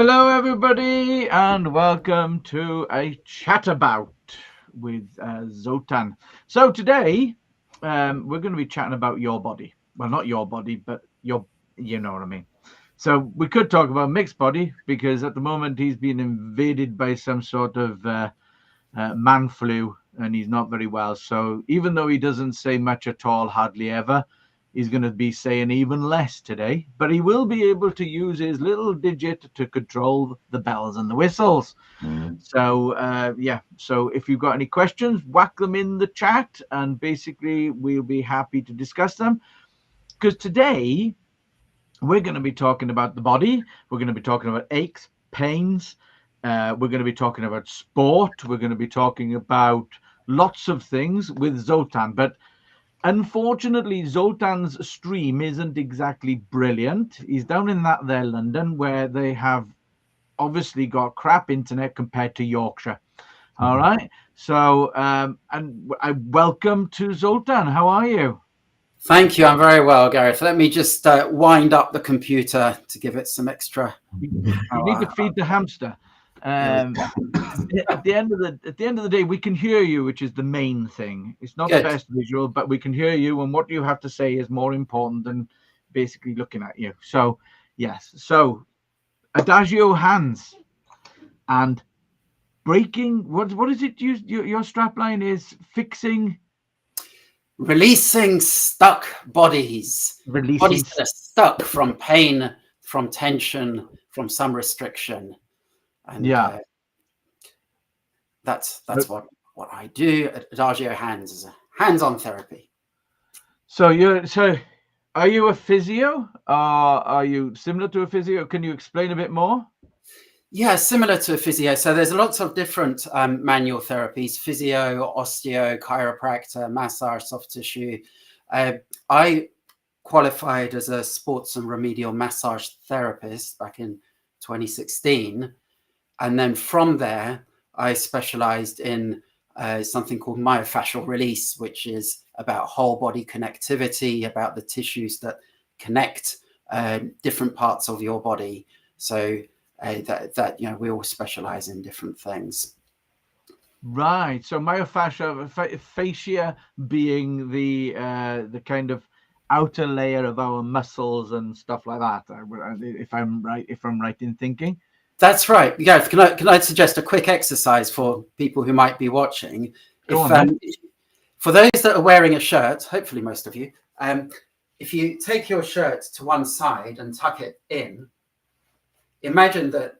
Hello, everybody, and welcome to a chat about with Zoltan. So today, we're going to be chatting about your body. Well, not your body, but you know what I mean. So we could talk about Mick's body because at the moment he's been invaded by some sort of man flu and he's not very well. So even though he doesn't say much at all, hardly ever, he's going to be saying even less today, but he will be able to use his little digit to control the bells and the whistles. So, so if you've got any questions, whack them in the chat and basically we'll be happy to discuss them. Because today we're going to be talking about the body. We're going to be talking about aches, pains. We're going to be talking about sport. We're going to be talking about lots of things with Zoltan, but unfortunately, Zoltan's stream isn't exactly brilliant. He's down in that there London where they have obviously got crap internet compared to Yorkshire. All right. So, and I welcome to Zoltan. How are you? Thank you. I'm very well, Gareth. Let me just wind up the computer to give it some extra. You need to feed the hamster. At the end of the day, we can hear you, which is the main thing. It's not the best visual, but we can hear you, and what you have to say is more important than basically looking at you. So yes, so adagio hands and breaking. What is it? Your strapline is fixing, releasing stuck bodies. Bodies that are stuck from pain, from tension, from some restriction. And that's what I do at Adagio Hands, is a hands-on therapy. So are you a physio? Are you similar to a physio? Can you explain a bit more? Yeah, similar to a physio. So there's lots of different manual therapies: physio, osteo, chiropractor, massage, soft tissue. I qualified as a sports and remedial massage therapist back in 2016. And then from there, I specialized in something called myofascial release, which is about whole body connectivity, about the tissues that connect different parts of your body. So that we all specialize in different things. Right. So myofascia, fascia being the kind of outer layer of our muscles and stuff like that. If I'm right in thinking. That's right. Gareth, can I suggest a quick exercise for people who might be watching? For those that are wearing a shirt, hopefully most of you, if you take your shirt to one side and tuck it in, imagine that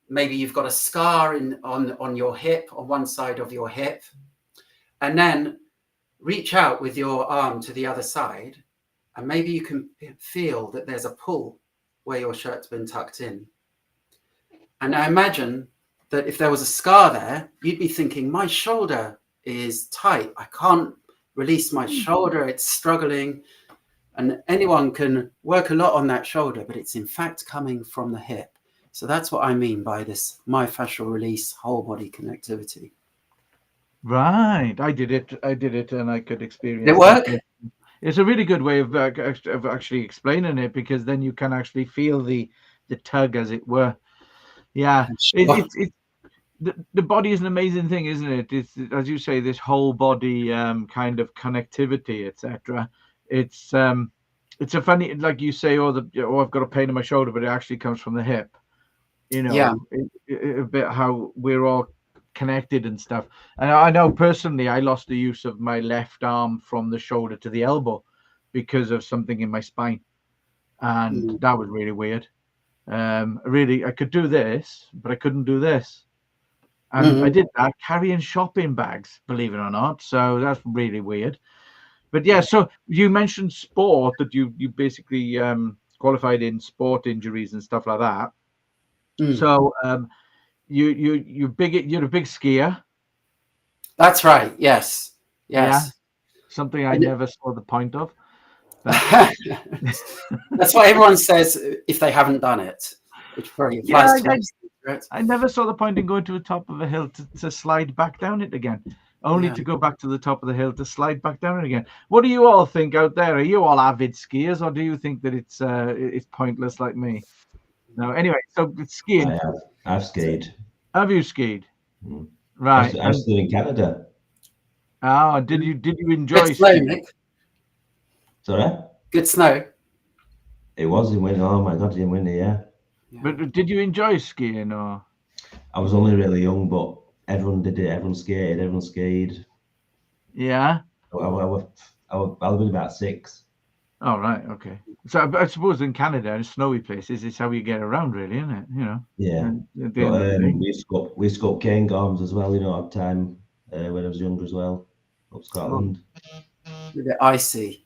maybe you've got a scar on your hip, on one side of your hip, and then reach out with your arm to the other side, and maybe you can feel that there's a pull where your shirt's been tucked in. And now imagine that if there was a scar there, you'd be thinking, my shoulder is tight. I can't release my shoulder. It's struggling. And anyone can work a lot on that shoulder, but it's in fact coming from the hip. So that's what I mean by this myofascial release, whole body connectivity. Right. I did it and I could experience it. Work? It's a really good way of actually explaining it, because then you can actually feel the tug, as it were. Yeah, it's the body is an amazing thing, isn't it? It's, as you say, this whole body kind of connectivity, etc. It's a funny, like you say, I've got a pain in my shoulder, but it actually comes from the hip. You know, a bit how we're all connected and stuff. And I know personally, I lost the use of my left arm from the shoulder to the elbow because of something in my spine, and that was really weird. I could do this, but I couldn't do this, and I did that carrying shopping bags, believe it or not. So that's really weird. But yeah, so you mentioned sport, that you basically qualified in sport injuries and stuff like that. So you're a big skier. That's right. Yes. Yeah. Something I never saw the point of. That's what everyone says if they haven't done it, which probably applies to us. I never saw the point in going to the top of a hill to slide back down it again, only to go back to the top of the hill to slide back down it again. What do you all think out there? Are you all avid skiers, or do you think that it's pointless like me? No. Anyway, so skiing. I've skied. Have you skied? Mm. Right. I was still in Canada. Oh, did you enjoy Good snow, skiing? Nick. Sorry? Good snow. It was in winter. Oh my God, in winter, yeah. But did you enjoy skiing or? I was only really young, but everyone did it. Everyone skated. Everyone skied. Yeah. I was about 6. Oh, right. Okay. So I suppose in Canada, in snowy places, it's how you get around, really, isn't it? You know. Yeah. At the end of the day. We used to go up Cairngorms as well. You know, at time when I was younger as well, up Scotland. A bit icy.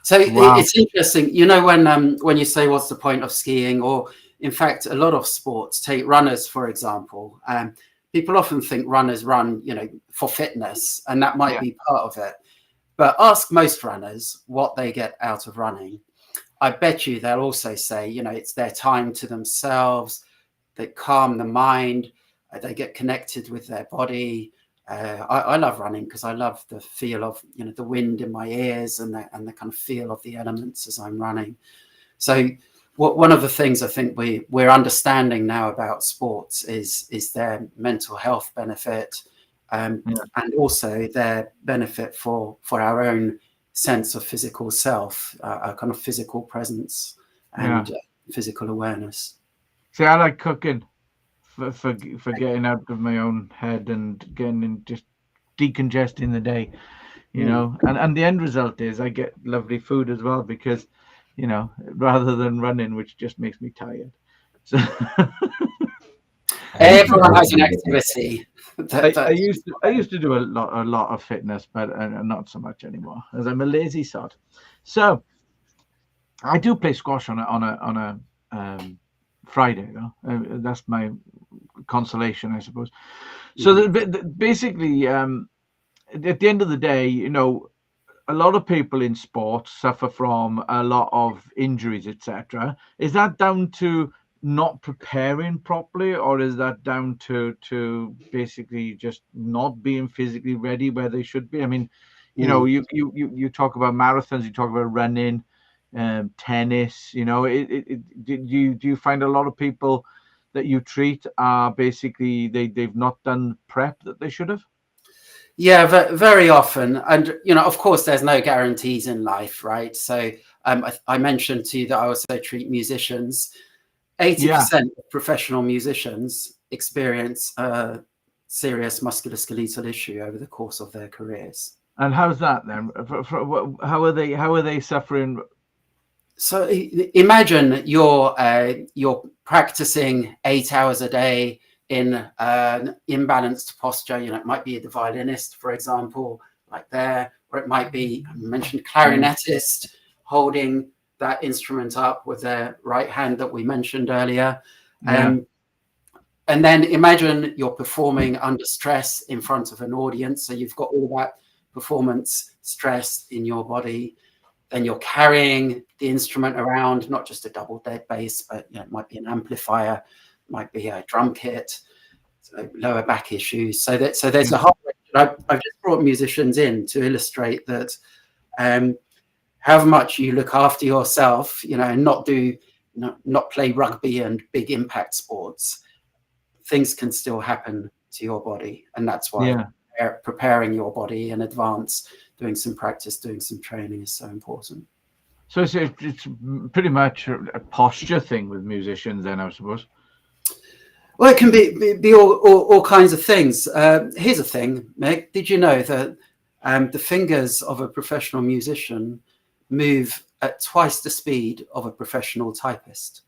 So Wow. it's interesting. You know, when you say what's the point of skiing, or in fact, a lot of sports, take runners, for example. People often think runners run, you know, for fitness, and that might be part of it. But ask most runners what they get out of running. I bet you they'll also say, you know, it's their time to themselves. They calm the mind. They get connected with their body. I love running because I love the feel of, you know, the wind in my ears and the kind of feel of the elements as I'm running. So one of the things I think we're understanding now about sports is their mental health benefit, and also their benefit for our own sense of physical self, a kind of physical presence and physical awareness. See, I like cooking for getting out of my own head and getting in, just decongesting the day, you know. And the end result is I get lovely food as well because, you know, rather than running, which just makes me tired. So everyone has an activity. I used to do a lot of fitness, but not so much anymore, as I'm a lazy sod. So I do play squash on a Friday, though. That's my consolation, I suppose. So basically, at the end of the day, you know, a lot of people in sports suffer from a lot of injuries, etc. Is that down to not preparing properly, or is that down to basically just not being physically ready where they should be? I mean, you know, you talk about marathons, you talk about running, tennis. You know, do you find a lot of people that you treat are basically they've not done prep that they should have? Yeah, very often. And, you know, of course, there's no guarantees in life, right? So I mentioned to you that I also treat musicians. 80% of professional musicians experience a serious musculoskeletal issue over the course of their careers. And how's that then? How are they suffering? So imagine you're practicing 8 hours a day in an imbalanced posture. You know, it might be the violinist, for example, like there, or it might be, I mentioned, clarinetist holding that instrument up with their right hand that we mentioned earlier. And then imagine you're performing under stress in front of an audience. So you've got all that performance stress in your body. Then you're carrying the instrument around, not just a double dead bass, but, you know, it might be an amplifier, might be a drum kit, so lower back issues. So there's a whole range. I've just brought musicians in to illustrate that however much you look after yourself, you know, and not play rugby and big impact sports, things can still happen to your body. And that's why preparing your body in advance, doing some practice, doing some training is so important. So it's pretty much a posture thing with musicians then, I suppose. Well, it can be all kinds of things. Here's a thing, Meg. Did you know that the fingers of a professional musician move at twice the speed of a professional typist?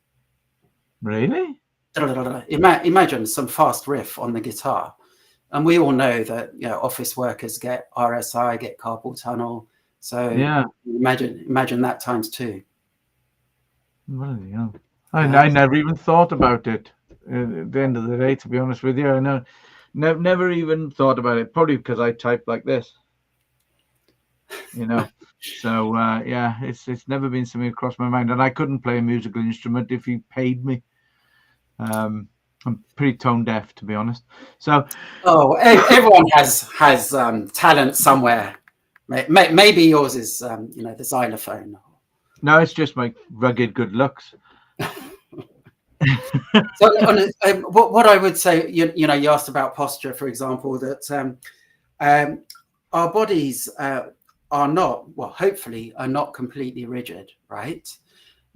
Really? Imagine some fast riff on the guitar. And we all know that, you know, office workers get RSI, get carpal tunnel. So imagine that times 2. Well, yeah. I never even thought about it. At the end of the day, to be honest with you, I know, never even thought about it. Probably because I type like this, you know. So it's never been something across my mind, and I couldn't play a musical instrument if you paid me. I'm pretty tone deaf, to be honest. So, everyone has talent somewhere. Maybe yours is, you know, the xylophone. No, it's just my rugged good looks. So what I would say, you know, you asked about posture, for example, that our bodies are not, well, hopefully are not completely rigid, right?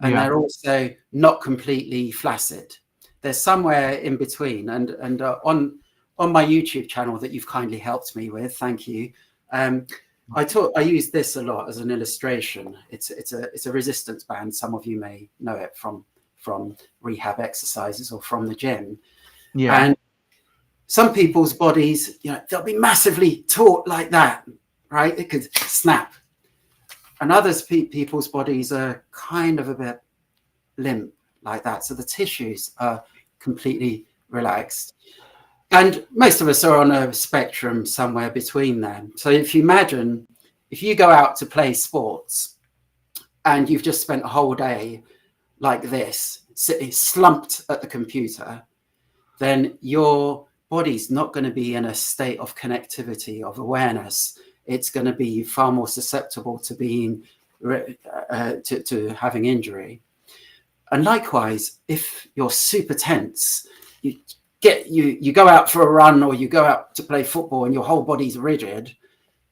And they're also not completely flaccid. They're somewhere in between. And on my YouTube channel that you've kindly helped me with, thank you. I use this a lot as an illustration. It's a resistance band. Some of you may know it from rehab exercises or from the gym. Yeah. And some people's bodies, you know, they'll be massively taut like that, right? It could snap. And others people's bodies are kind of a bit limp like that. So the tissues are completely relaxed. And most of us are on a spectrum somewhere between them. So if you imagine, if you go out to play sports and you've just spent a whole day like this, sitting slumped at the computer, then your body's not going to be in a state of connectivity, of awareness. It's going to be far more susceptible to being to having injury. And likewise, if you're super tense, you go out for a run or you go out to play football and your whole body's rigid,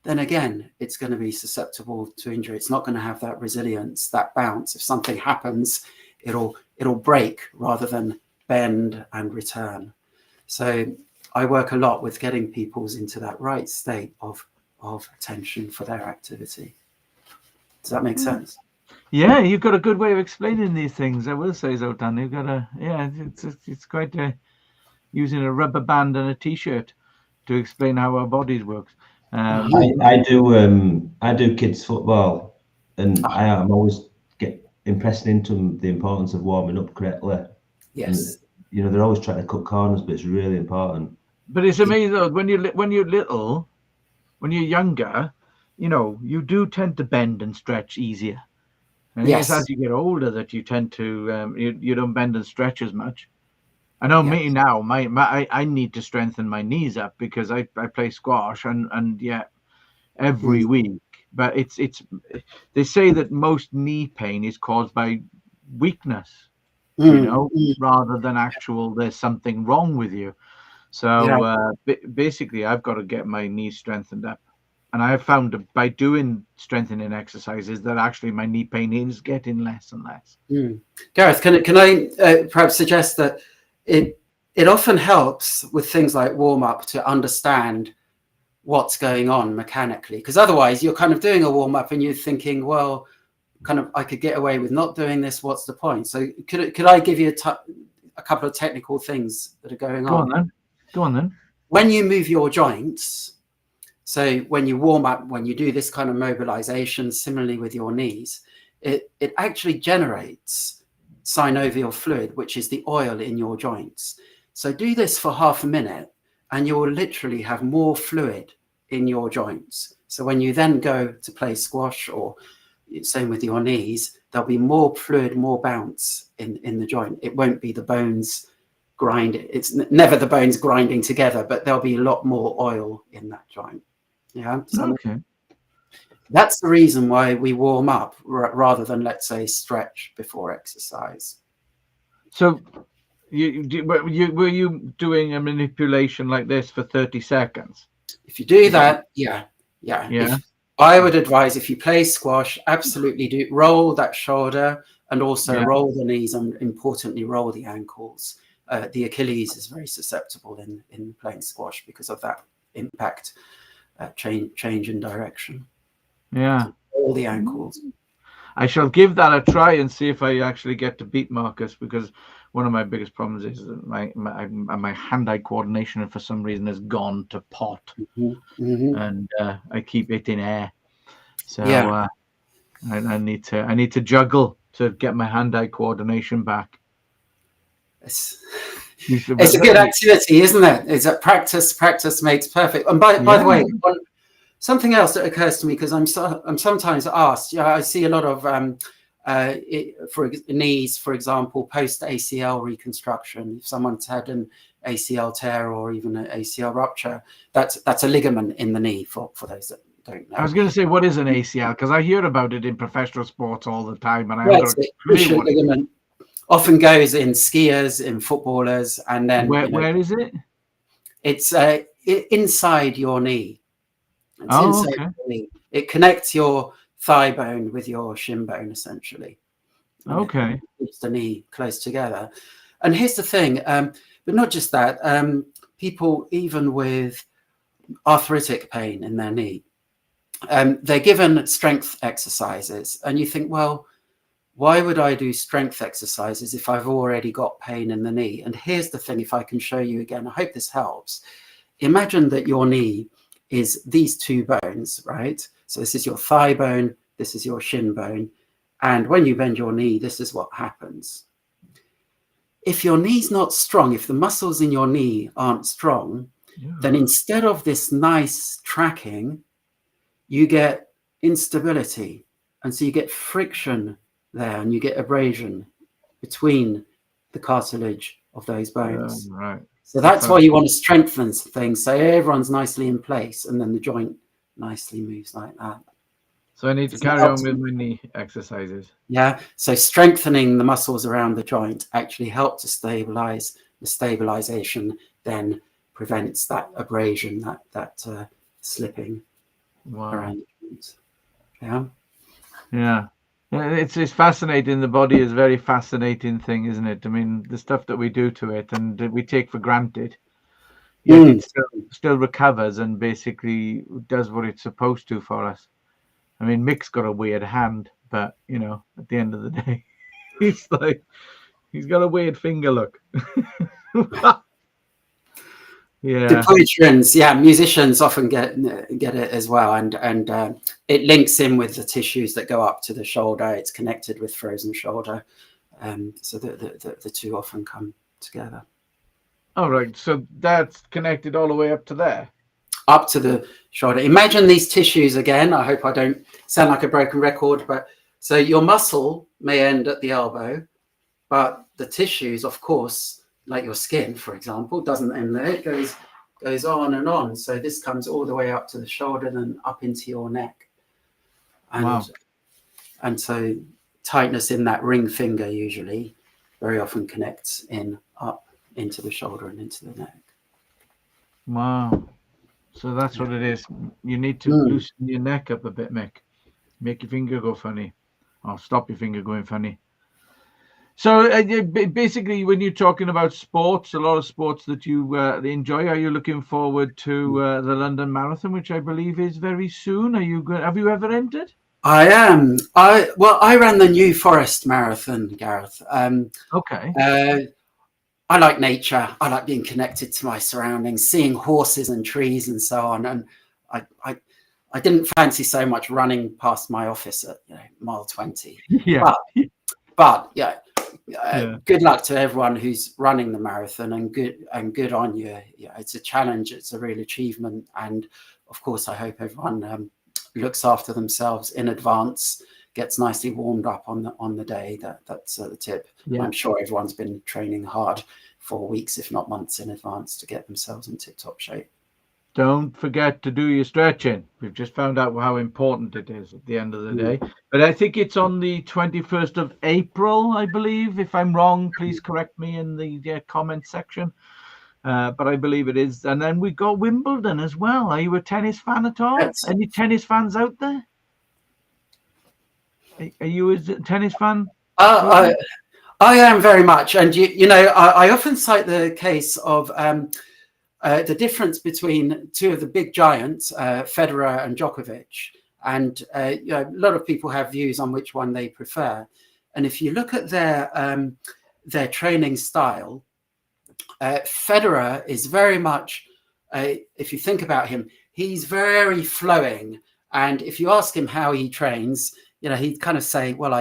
then again, it's going to be susceptible to injury. It's not going to have that resilience, that bounce. If something happens, it'll break rather than bend and return. So I work a lot with getting people into that right state of attention for their activity. Does that make sense? Yeah, you've got a good way of explaining these things. I will say, Zoltan, you've got it's quite using a rubber band and a t-shirt to explain how our bodies work. I do kids football, and I'm always impressing into them the importance of warming up correctly. Yes. And, you know, they're always trying to cut corners, but it's really important. But it's amazing though, when you're little, when you're younger, you know, you do tend to bend and stretch easier. And yes. It's as you get older that you tend to you don't bend and stretch as much. I know me now. I need to strengthen my knees up because I play squash and every week. But it's they say that most knee pain is caused by weakness, you know, rather than actual there's something wrong with you. So basically, I've got to get my knees strengthened up. And I have found that by doing strengthening exercises that actually my knee pain is getting less and less. Gareth, can I perhaps suggest that it often helps with things like warm up to understand what's going on mechanically, because otherwise you're kind of doing a warm up and you're thinking, well, kind of I could get away with not doing this. What's the point? So could I give you a couple of technical things that are going on? Go on then. When you move your joints. So when you warm up, when you do this kind of mobilization, similarly with your knees, it actually generates synovial fluid, which is the oil in your joints. So do this for half a minute and you will literally have more fluid in your joints. So when you then go to play squash or same with your knees, there'll be more fluid, more bounce in the joint. It won't be the bones grinding. It's never the bones grinding together, but there'll be a lot more oil in that joint. Yeah. So okay. That's the reason why we warm up rather than, let's say, stretch before exercise. So were you doing a manipulation like this for 30 seconds? If you do that, yeah. I would advise, if you play squash, absolutely do roll that shoulder and also roll the knees, and importantly, roll the ankles. The Achilles is very susceptible in playing squash because of that impact. Change in direction. Yeah. All the ankles. I shall give that a try and see if I actually get to beat Marcus, because one of my biggest problems is that my hand-eye coordination for some reason has gone to pot, and I keep it in air. So I need to juggle to get my hand-eye coordination back. It's a good activity, isn't it? It's a practice makes perfect. And by the way, something else that occurs to me, because I'm sometimes asked, I see a lot of for knees, for example, post ACL reconstruction. If someone's had an ACL tear or even an ACL rupture, that's a ligament in the knee for those that don't know. I was going to say, what is an ACL? Because I hear about it in professional sports all the time, and I don't know ligament. often goes in skiers, in footballers, and then where is it? It's inside your knee. It's Oh, inside okay. your knee. It connects your thigh bone with your shin bone, essentially. And Okay. it keeps the knee close together. And here's the thing, but not just that. People even with arthritic pain in their knee, they're given strength exercises, and you think, well, why would I do strength exercises if I've already got pain in the knee? And here's the thing, if I can show you again, I hope this helps. Imagine that your knee is these two bones, right? So this is your thigh bone, this is your shin bone. And when you bend your knee, this is what happens. If your knee's not strong, if the muscles in your knee aren't strong, then instead of this nice tracking, you get instability. And so you get friction there, and you get abrasion between the cartilage of those bones. Right. So that's why you want to strengthen things, so everyone's nicely in place, and then the joint nicely moves like that. So I need to carry on with my knee exercises. Yeah. So strengthening the muscles around the joint actually helps to stabilize. The stabilization then prevents that abrasion, that slipping around the joints. Yeah. Yeah. It's fascinating. The body is a very fascinating thing, isn't it? I mean, the stuff that we do to it and we take for granted, yet it still recovers and basically does what it's supposed to for us. I mean, Mick's got a weird hand, but you know, at the end of the day, he's got a weird finger look. Yeah. The poetrins, musicians often get it as well, and it links in with the tissues that go up to the shoulder. It's connected with frozen shoulder, so the two often come together. All right, so that's connected all the way up to there. Up to the shoulder. Imagine these tissues again. I hope I don't sound like a broken record, but so your muscle may end at the elbow, but the tissues, of course, like your skin, for example, doesn't end there. It goes on and on. So this comes all the way up to the shoulder and up into your neck. And, wow. And so tightness in that ring finger usually very often connects up into the shoulder and into the neck. Wow. So that's what it is. You need to loosen your neck up a bit, Mick. Make your finger go funny, or stop your finger going funny. So basically, when you're talking about sports, a lot of sports that you enjoy, are you looking forward to the London Marathon, which I believe is very soon? Are you good? Have you ever entered? I am. I ran the New Forest Marathon, Gareth. Okay. I like nature. I like being connected to my surroundings, seeing horses and trees and so on. And I didn't fancy so much running past my office at mile 20. Yeah. But good luck to everyone who's running the marathon, and good on you. Yeah, it's a challenge. It's a real achievement, and of course, I hope everyone looks after themselves in advance, gets nicely warmed up on the day. That's the tip. Yeah. I'm sure everyone's been training hard for weeks, if not months, in advance to get themselves in tip-top shape. Don't forget to do your stretching. We've just found out how important it is at the end of the day. But I think it's on the 21st of April, I believe. If I'm wrong, please correct me in the comment section. But I believe it is. And then we got Wimbledon as well. Are you a tennis fan at all? Yes. Any tennis fans out there? Are you a tennis fan? I am very much. And, I often cite the case of the difference between two of the big giants, Federer and Djokovic. And a lot of people have views on which one they prefer. And if you look at their training style, Federer is very much, if you think about him, he's very flowing. And if you ask him how he trains, he'd kind of say, well,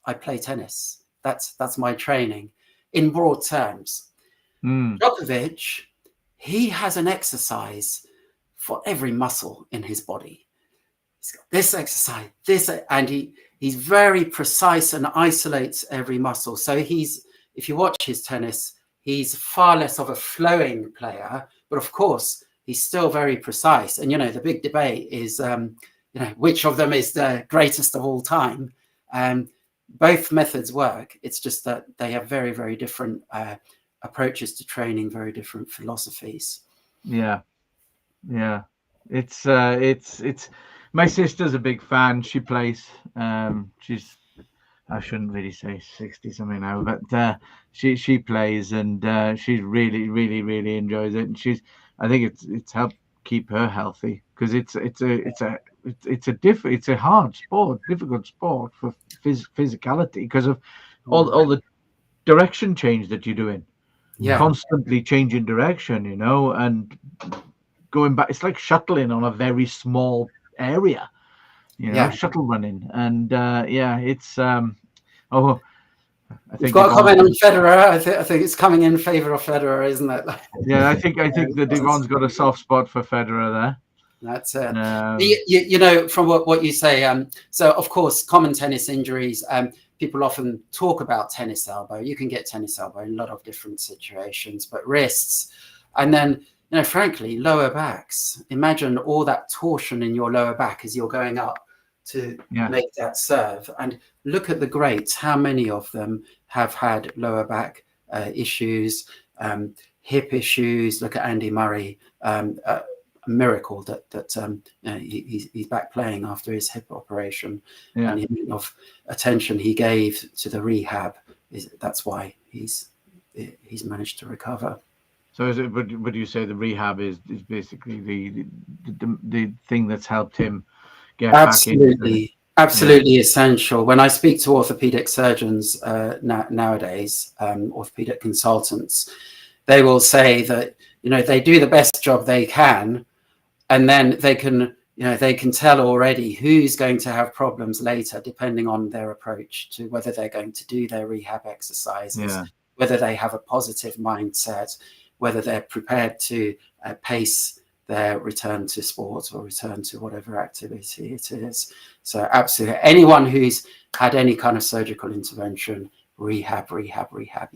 I play tennis. That's my training in broad terms. Djokovic, he has an exercise for every muscle in his body. He's got this exercise, and he's very precise and isolates every muscle. So if you watch his tennis, he's far less of a flowing player, but of course he's still very precise. And the big debate is which of them is the greatest of all time. both methods work. It's just that they have very, very different approaches to training, very different philosophies. Yeah, yeah. It's my sister's a big fan. She plays. She's, I shouldn't really say 60 something now, but she plays, and she really enjoys it. And I think it's helped keep her healthy, because it's a hard sport, difficult sport for physicality, because of all the direction change that you're doing. Yeah, Constantly changing direction, and going back. It's like shuttling on a very small area, yeah. shuttle running. And yeah, it's oh, I We've think got a Yvonne's comment got on Federer. I think it's coming in favor of Federer, isn't it? yeah, I think that Yvonne's got a soft spot for Federer there. That's it. Um, You know, from what you say, so of course, common tennis injuries, people often talk about tennis elbow. You can get tennis elbow in a lot of different situations, but wrists, and then, frankly, lower backs. Imagine all that torsion in your lower back as you're going up to make that serve. And look at the greats. How many of them have had lower back issues, hip issues? Look at Andy Murray. Miracle that he's back playing after his hip operation, and the amount of attention he gave to the rehab that's why he's managed to recover. So is it? Would you say the rehab is basically the thing that's helped him get back in? Absolutely essential. When I speak to orthopedic surgeons nowadays, orthopedic consultants, they will say that they do the best job they can. And then they can tell already who's going to have problems later, depending on their approach to whether they're going to do their rehab exercises, whether they have a positive mindset, whether they're prepared to pace their return to sport or return to whatever activity it is. So absolutely, anyone who's had any kind of surgical intervention, rehab, you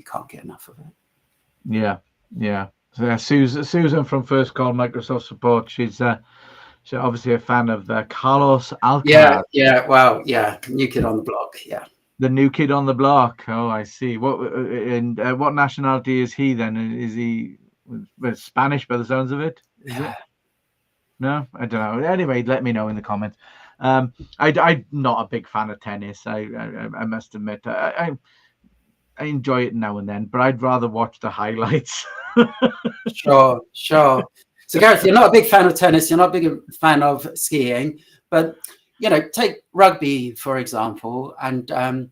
can't get enough of it. Yeah. So Susan from First Call Microsoft Support. She's obviously a fan of Carlos Alcaraz. Yeah. Well, yeah, new kid on the block. Yeah, the new kid on the block. Oh, I see. What nationality is he then? Is he Spanish by the sounds of it? Is it? No, I don't know. Anyway, let me know in the comments. I'm not a big fan of tennis. I must admit. I enjoy it now and then, but I'd rather watch the highlights. Sure. So Gareth, you're not a big fan of tennis, you're not a big fan of skiing, but take rugby for example, and when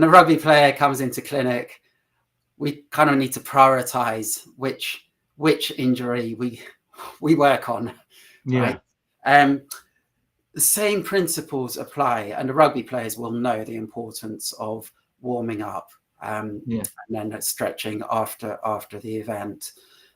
a rugby player comes into clinic, we kind of need to prioritize which injury we work on. Yeah. Right? The same principles apply, and the rugby players will know the importance of warming up and then stretching after the event.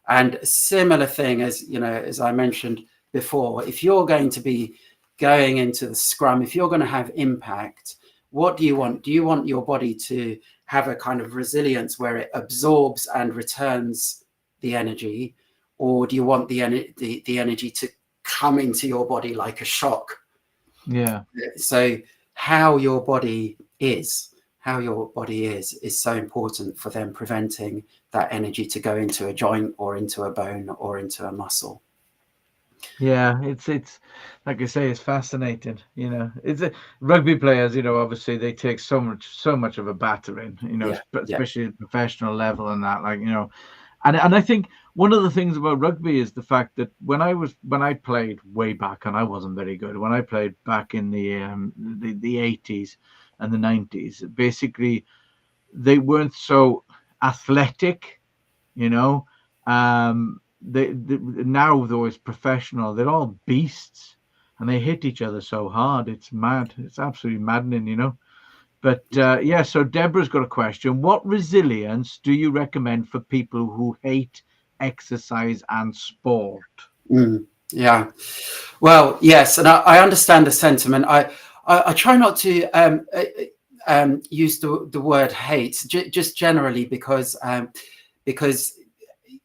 And a similar thing as I mentioned before, if you're going to be going into the scrum, if you're going to have impact, what do you want? Do you want your body to have a kind of resilience where it absorbs and returns the energy, or do you want the energy to come into your body like a shock? Yeah. So how your body is so important for them preventing that energy to go into a joint or into a bone or into a muscle. Yeah, it's like I say, it's fascinating. It's rugby players. Obviously they take so much of a battering. Especially at professional level and that. And I think one of the things about rugby is the fact that when I played way back, and I wasn't very good when I played back in the 80s and the 90s, basically they weren't so athletic, now though it's professional, they're all beasts and they hit each other so hard. It's mad. It's absolutely maddening, But so Deborah's got a question. What resilience do you recommend for people who hate exercise and sport? Yeah, well, yes, and I understand the sentiment. I try not to use the word hate, just generally because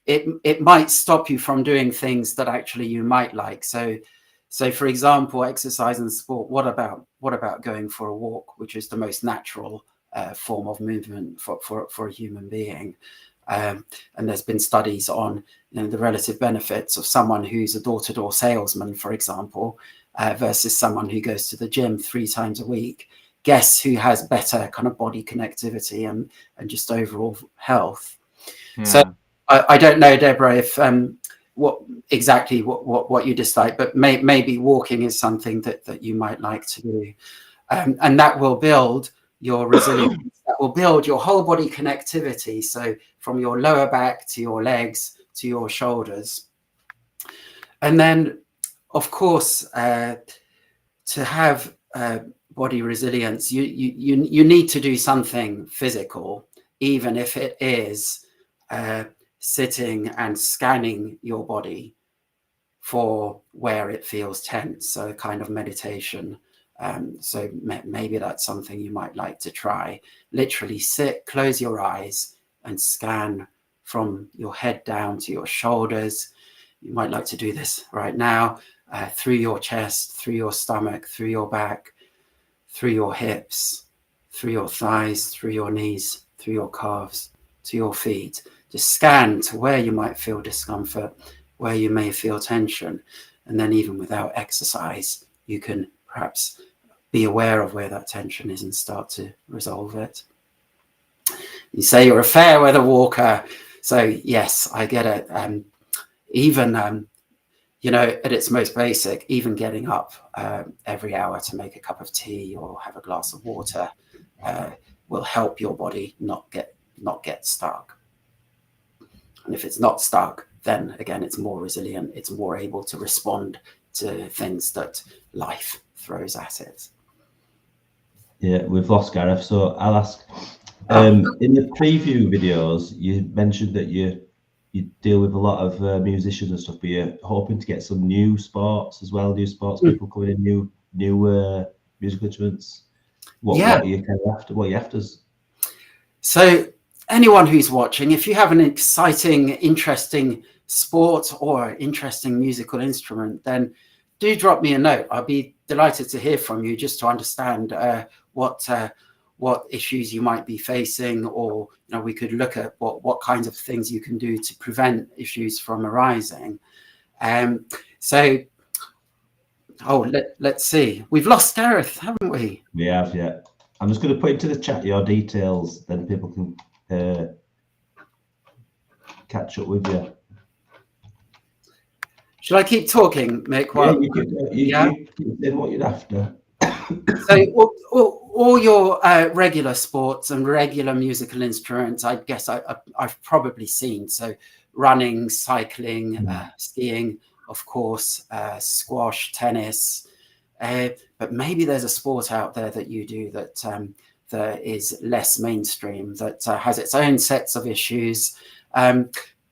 it might stop you from doing things that actually you might like. So for example, exercise and sport. What about what about going for a walk, which is the most natural form of movement for a human being? And there's been studies on the relative benefits of someone who's a door-to-door salesman, for example, versus someone who goes to the gym 3 times a week. Guess who has better kind of body connectivity and just overall health? Yeah. So I don't know, Deborah, if what you dislike, but maybe walking is something that you might like to do, and that will build your resilience. That will build your whole body connectivity. So from your lower back to your legs to your shoulders, and then, of course, to have body resilience, you need to do something physical, even if it is sitting and scanning your body for where it feels tense. So a kind of meditation. So maybe that's something you might like to try. Literally sit, close your eyes, and scan from your head down to your shoulders. You might like to do this right now, through your chest, through your stomach, through your back, through your hips, through your thighs, through your knees, through your calves, to your feet. Just scan to where you might feel discomfort, where you may feel tension. And then even without exercise, you can perhaps be aware of where that tension is and start to resolve it. You say you're a fair weather walker. So yes, I get it. Even, at its most basic, even getting up every hour to make a cup of tea or have a glass of water will help your body not get stuck. And if it's not stuck, then again, it's more resilient. It's more able to respond to things that life throws at it. Yeah, we've lost Gareth, so I'll ask. In the preview videos, you mentioned that you deal with a lot of musicians and stuff, but you're hoping to get some new sports as well, new sports people coming in, new musical instruments. What are you kind of after? What are you after? So anyone who's watching, if you have an exciting, interesting sport or interesting musical instrument, then do drop me a note. I'll be delighted to hear from you, just to understand what issues you might be facing, or we could look at what kinds of things you can do to prevent issues from arising. Let's see. We've lost Gareth, haven't we? We have, yeah. I'm just going to put into the chat your details, then people can catch up with you. Should I keep talking, Mick? You keep saying what you're after. So all your regular sports and regular musical instruments, I guess I've probably seen. So running, cycling, skiing, of course, squash, tennis. But maybe there's a sport out there that you do that is less mainstream, that has its own sets of issues.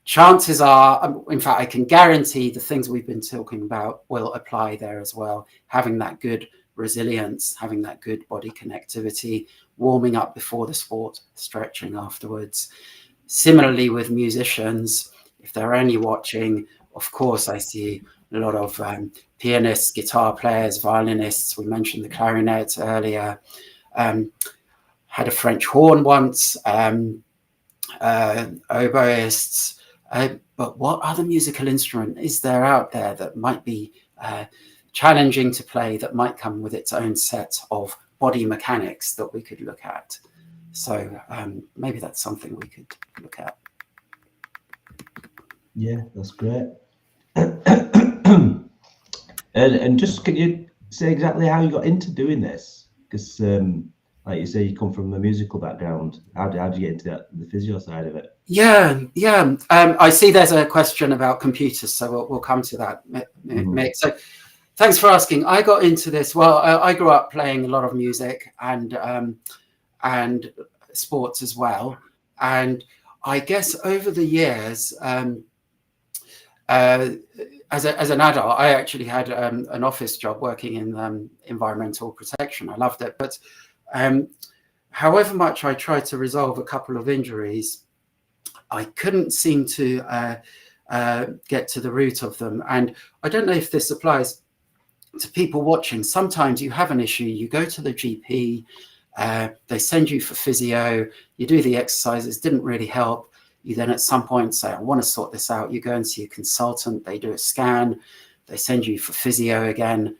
Chances are, in fact, I can guarantee the things we've been talking about will apply there as well. Having that good resilience, having that good body connectivity, warming up before the sport, stretching afterwards. Similarly with musicians, if they're only watching, of course, I see a lot of pianists, guitar players, violinists. We mentioned the clarinet earlier. Had a French horn once, oboists. But what other musical instrument is there out there that might be challenging to play, that might come with its own set of body mechanics that we could look at? So maybe that's something we could look at. Yeah, that's great. And just, can you say exactly how you got into doing this? Because like you say, you come from a musical background. How did you get into the physio side of it? Yeah. I see there's a question about computers, so we'll come to that, Mick. So thanks for asking. I got into this. Well, I grew up playing a lot of music and sports as well. And I guess over the years, as an adult, I actually had an office job working in environmental protection. I loved it, but however much I tried to resolve a couple of injuries, I couldn't seem to get to the root of them. And I don't know if this applies to people watching, sometimes you have an issue, you go to the GP, they send you for physio, you do the exercises, didn't really help. You then at some point say, I want to sort this out. You go and see a consultant, they do a scan, they send you for physio again,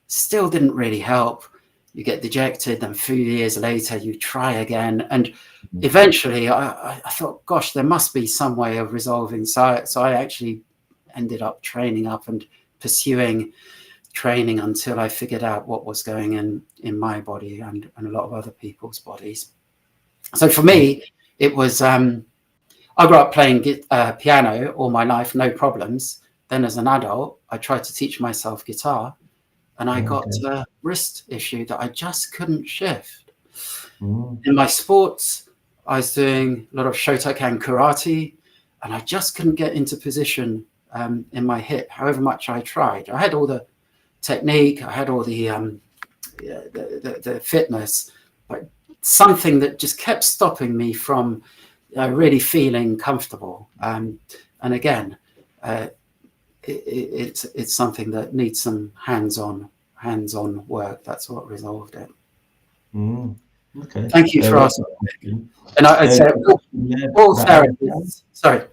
still didn't really help. You get dejected, then a few years later, you try again. And eventually I thought, gosh, there must be some way of resolving. So I actually ended up training up and pursuing training until I figured out what was going in my body and a lot of other people's bodies. So for me, it was, I grew up playing piano all my life, no problems. Then as an adult, I tried to teach myself guitar, and I got a wrist issue that I just couldn't shift. In my sports, I was doing a lot of Shotokan karate, and I just couldn't get into position in my hip, however much I tried. I had all the technique, I had all the fitness, but something that just kept stopping me from really feeling comfortable. And again, it's something that needs some hands-on work. That's what resolved it. Okay. Thank you for asking. And I said all therapists. Sorry.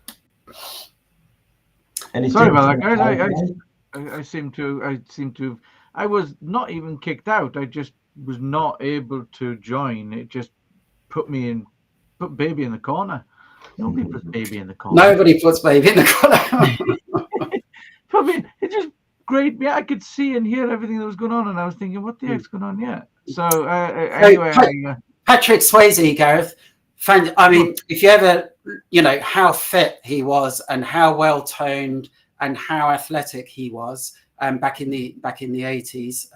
Sorry about that, guys. I seem to. I was not even kicked out. I just was not able to join. It just put baby in the corner. Nobody puts baby in the corner. Nobody puts baby in the corner. It just great. Yeah, I could see and hear everything that was going on, and I was thinking, what the heck's going on? Yeah. So anyway, Patrick Swayze, Gareth. I mean, if you ever, how fit he was and how well toned and how athletic he was, back in the 80s,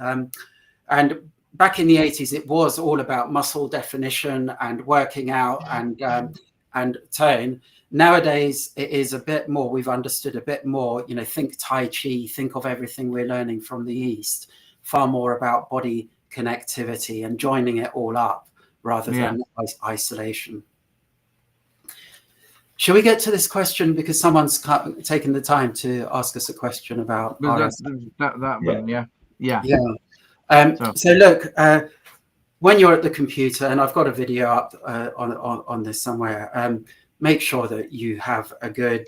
and back in the 80s, it was all about muscle definition and working out and tone. Nowadays, it is a bit more. We've understood a bit more. Think Tai Chi. Think of everything we're learning from the East. Far more about body connectivity and joining it all up rather than isolation. Shall we get to this question, because someone's taken the time to ask us a question about that one? Yeah. So look, when you're at the computer, and I've got a video up on this somewhere, make sure that you have a good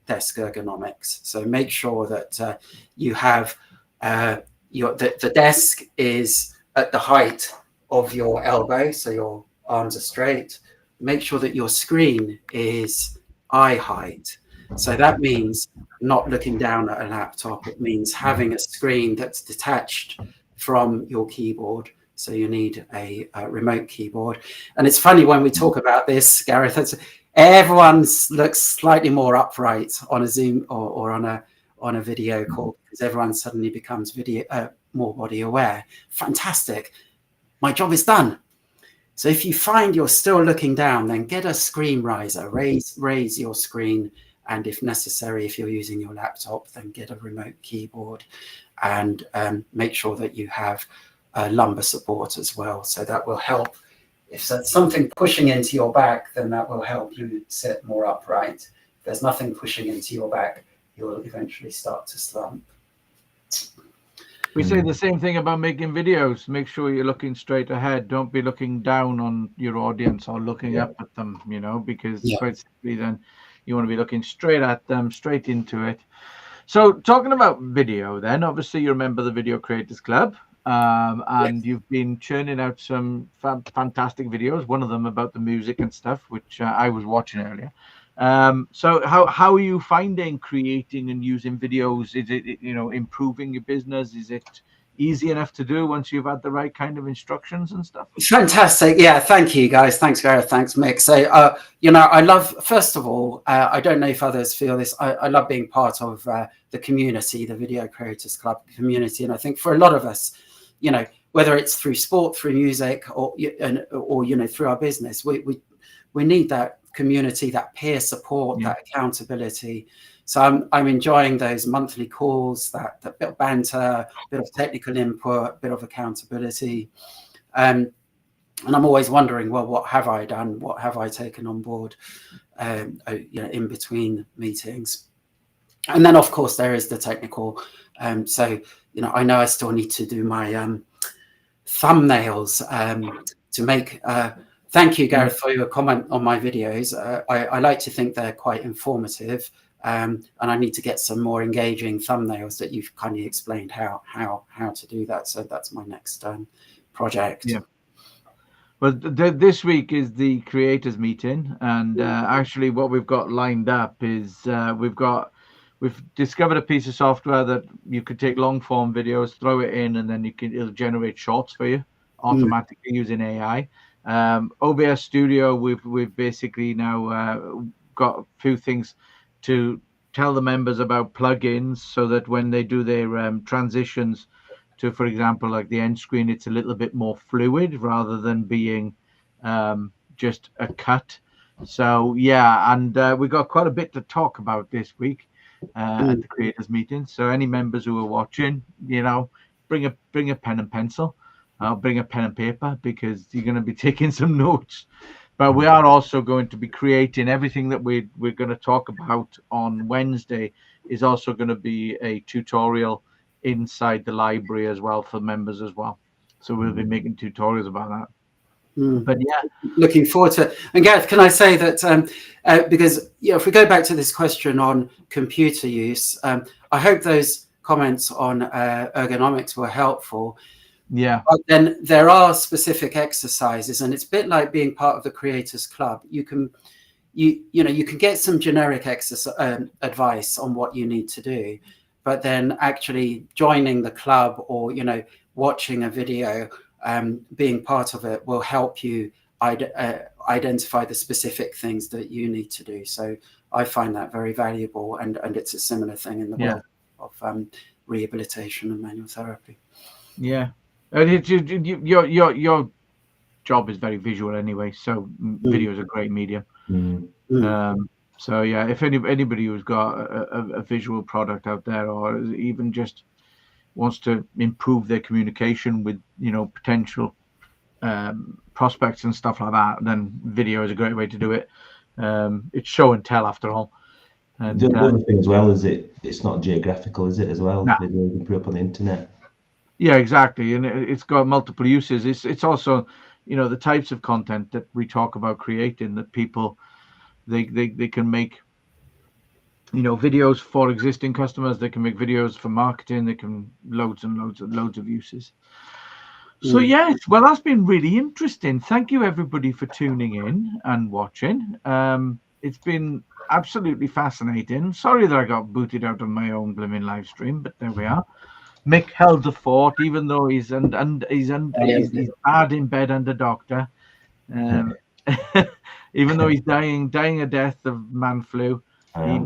desk ergonomics. So make sure that you have the desk is at the height of your elbow, so your arms are straight. Make sure that your screen is eye height. So that means not looking down at a laptop. It means having a screen that's detached from your keyboard. So you need a remote keyboard. And it's funny when we talk about this, Gareth, everyone looks slightly more upright on a Zoom or on a video call, because everyone suddenly becomes more body aware. Fantastic. My job is done. So if you find you're still looking down, then get a screen riser, raise your screen. And if necessary, if you're using your laptop, then get a remote keyboard, and make sure that you have lumbar support as well. So that will help. If there's something pushing into your back, then that will help you sit more upright. If there's nothing pushing into your back, you'll eventually start to slump. We say the same thing about making videos. Make sure you're looking straight ahead. Don't be looking down on your audience or looking up at them, because quite simply then you want to be looking straight at them, straight into it. So talking about video then, obviously you remember the Video Creators Club, and you've been churning out some fantastic videos, one of them about the music and stuff, which I was watching earlier. So how are you finding creating and using videos? Is it improving your business? Is it easy enough to do once you've had the right kind of instructions and stuff? Fantastic. Yeah, thank you guys. Thanks Gareth, thanks Mick. So I love, first of all, I don't know if others feel this, I love being part of the community, the Video Creators Club community. And I think for a lot of us, whether it's through sport, through music, or through our business, we need that community, that peer support, that accountability. So I'm enjoying those monthly calls, that bit of banter, a bit of technical input, a bit of accountability. And I'm always wondering, well, what have I done? What have I taken on board, in between meetings? And then, of course, there is the technical. So, I know I still need to do my thumbnails to make. Thank you, Gareth, for your comment on my videos. I like to think they're quite informative, and I need to get some more engaging thumbnails that you've kind of explained how to do that. So that's my next project. Yeah. Well, this week is the creators meeting, and actually, what we've got lined up is we've discovered a piece of software that you could take long form videos, throw it in, and then it'll generate shorts for you automatically using AI. OBS Studio, we've basically now got a few things to tell the members about plugins, so that when they do their transitions to, for example, like the end screen, it's a little bit more fluid rather than being just a cut. So yeah, and we've got quite a bit to talk about this week at the creators meeting. So any members who are watching, bring a pen and pencil. Bring a pen and paper, because you're going to be taking some notes. But we are also going to be creating everything that we're going to talk about on Wednesday is also going to be a tutorial inside the library as well for members as well. So we'll be making tutorials about that. But yeah, looking forward to it. And Gareth, can I say that because if we go back to this question on computer use, I hope those comments on ergonomics were helpful. Yeah. But then there are specific exercises, and it's a bit like being part of the Creators Club. You can get some generic exercise advice on what you need to do, but then actually joining the club or watching a video, being part of it will help you identify the specific things that you need to do. So I find that very valuable, and it's a similar thing in the world of rehabilitation and manual therapy. Yeah. Your job is very visual anyway, so video is a great medium. So yeah, if anybody who's got a visual product out there, or even just wants to improve their communication with potential prospects and stuff like that, then video is a great way to do it. It's show and tell after all. And the other thing as well is it's not geographical, is it, as well? Nah. Video you can put up on the internet. Yeah, exactly, and it's got multiple uses. It's also, the types of content that we talk about creating, that people they can make, videos for existing customers. They can make videos for marketing. They can loads and loads of uses. So yes, well, that's been really interesting. Thank you everybody for tuning in and watching. It's been absolutely fascinating. Sorry that I got booted out of my own blooming live stream, but there we are. Mick held the fort, even though he's bad in bed under doctor. Even though he's dying a death of man flu,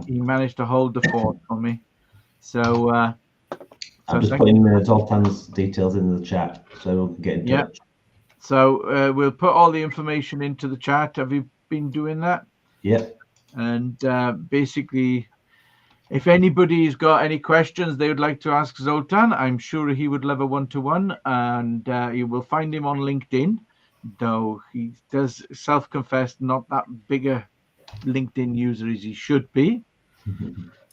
he managed to hold the fort for me. So I'm just putting Zoltan's details in the chat, so we'll get in touch. So we'll put all the information into the chat. Have you been doing that? Yeah. And basically, if anybody's got any questions they would like to ask Zoltan, I'm sure he would love a one-to-one, and you will find him on LinkedIn, though he does self-confess not that big a LinkedIn user as he should be.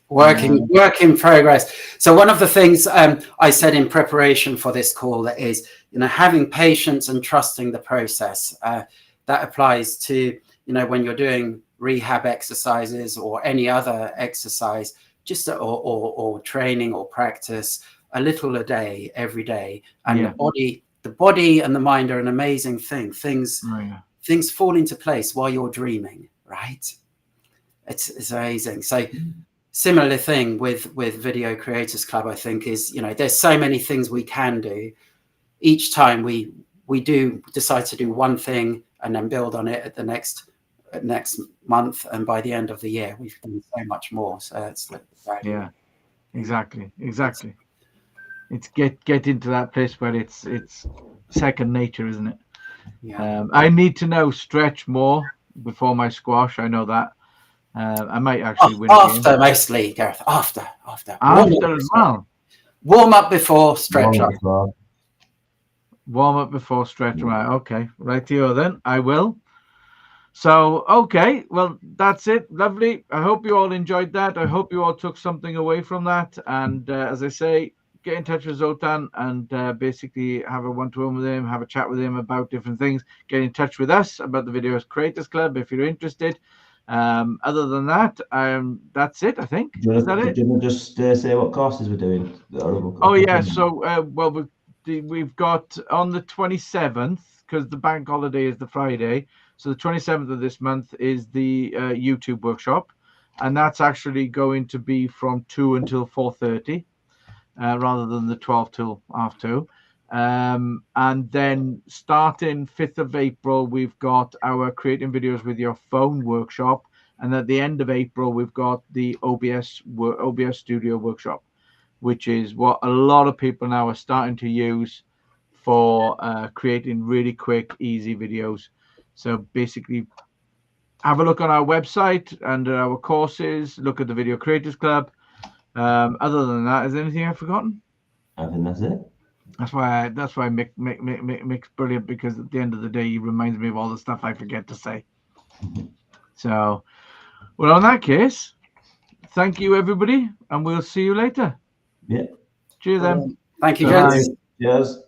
Work in progress. So one of the things I said in preparation for this call is, having patience and trusting the process. That applies to, when you're doing rehab exercises or any other exercise, just or training or practice, a little a day, every day. And the body and the mind are an amazing thing. Things fall into place while you're dreaming, right? It's amazing. So similar thing with Video Creators Club, I think, is, there's so many things we can do. Each time we do decide to do one thing and then build on it at the next month, and by the end of the year we've done so much more. So it's exactly. It's get into that place where it's second nature, isn't it? I need to stretch more before my squash. I know that. I might actually win after, mostly, Gareth. After as well. Warm up before stretch. Warm up before stretch. Right. Okay. Right here then. I will. So, okay, well, that's it. Lovely. I hope you all enjoyed that. I hope you all took something away from that. And as I say, get in touch with Zoltan and basically have a one-to-one with him, have a chat with him about different things. Get in touch with us about the Videos Creators Club if you're interested. Other than that, that's it, I think. Is that it? Do you want to just say what courses we're doing? Oh, yeah. So, well, we've got on the 27th, because the bank holiday is the Friday. So the 27th of this month is the YouTube workshop. And that's actually going to be from 2 until 4:30, rather than the 12 till half 2. And then starting 5th of April, we've got our Creating Videos with Your Phone workshop. And at the end of April, we've got the OBS Studio workshop, which is what a lot of people now are starting to use for creating really quick, easy videos. So basically, have a look on our website under our courses, look at the Video Creators Club. Other than that, is there anything I've forgotten? I think that's it. That's why Mick's brilliant, because at the end of the day, he reminds me of all the stuff I forget to say. So, well, in that case, thank you, everybody, and we'll see you later. Yeah. Cheers, then. Thank you, gents. Cheers.